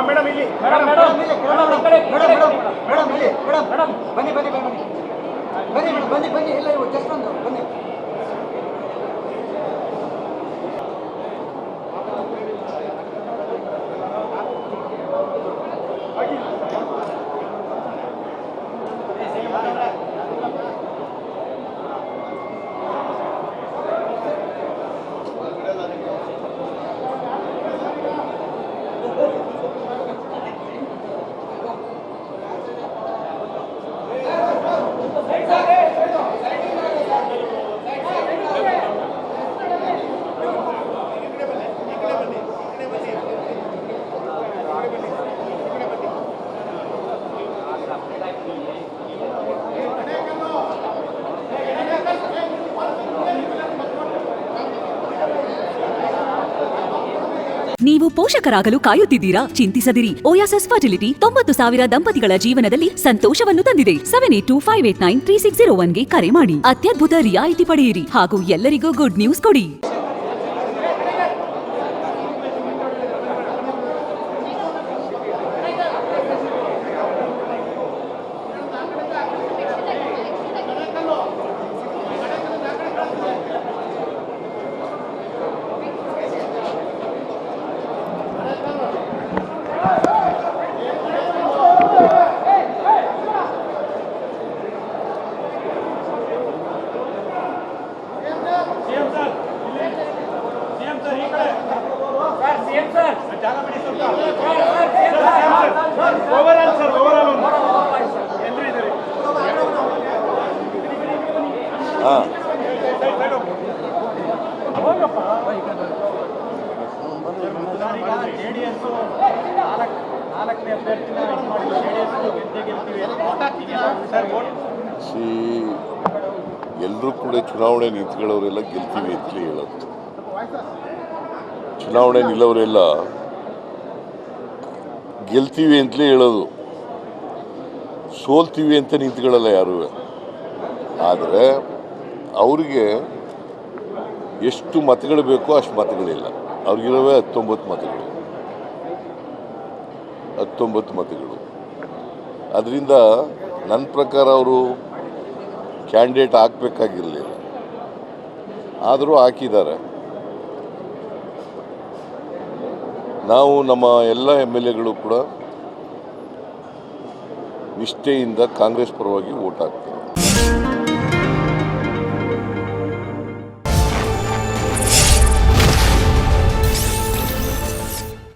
Madam ಇಲ್ಲಿ ಬನ್ನಿ ಬನ್ನಿ ಬನ್ನಿ ಬನ್ನಿ ಮೇಡಮ್ ಬನ್ನಿ ಬನ್ನಿ ಎಲ್ಲ ಜಸ್ಟ್ ಒಂದು ಬನ್ನಿ. ನೀವು ಪೋಷಕರಾಗಲು ಕಾಯುತ್ತಿದ್ದೀರಾ? ಚಿಂತಿಸದಿರಿ. ಓಯಾಸಿಸ್ ಫರ್ಟಿಲಿಟಿ 90,000 ದಂಪತಿಗಳ ಜೀವನದಲ್ಲಿ ಸಂತೋಷವನ್ನು ತಂದಿದೆ. 7825893601ಗೆ ಕರೆ ಮಾಡಿ. ಅತ್ಯದ್ಭುತ ರಿಯಾಯಿತಿ ಪಡೆಯಿರಿ ಹಾಗೂ ಎಲ್ಲರಿಗೂ ಗುಡ್ ನ್ಯೂಸ್ ಕೊಡಿ. ಎಲ್ಲರೂ ಕೂಡ ಚುನಾವಣೆ ನಿಂತ್ಕೊಳ್ಳೋರೆಲ್ಲ ಗೆಲ್ತೀವಿ ಅಂತಲೇ ಹೇಳೋದು. ಚುನಾವಣೆ ನಿಲ್ಲೋರೆಲ್ಲ ಗೆಲ್ತೀವಿ ಅಂತಲೇ ಹೇಳೋದು, ಸೋಲ್ತೀವಿ ಅಂತ ನಿಂತ್ಕೊಳ್ಳಲ್ಲ ಯಾರೂ. ಆದರೆ ಅವರಿಗೆ ಎಷ್ಟು ಮತಗಳು ಬೇಕೋ ಅಷ್ಟು ಮತಗಳಿಲ್ಲ. ಅವ್ರಿಗಿರೋವೇ 19 ಮತಗಳು. 19 ಮತಗಳು. ಅದರಿಂದ ನನ್ನ ಪ್ರಕಾರ ಅವರು ಕ್ಯಾಂಡಿಡೇಟ್ ಹಾಕಬೇಕಾಗಿರಲಿಲ್ಲ, ಆದರೂ ಹಾಕಿದ್ದಾರೆ. ನಾವು ನಮ್ಮ ಎಲ್ಲ MLAಗಳು ಕೂಡ ನಿಷ್ಠೆಯಿಂದ ಕಾಂಗ್ರೆಸ್ ಪರವಾಗಿ ವೋಟ್ ಹಾಕ್ತೇವೆ.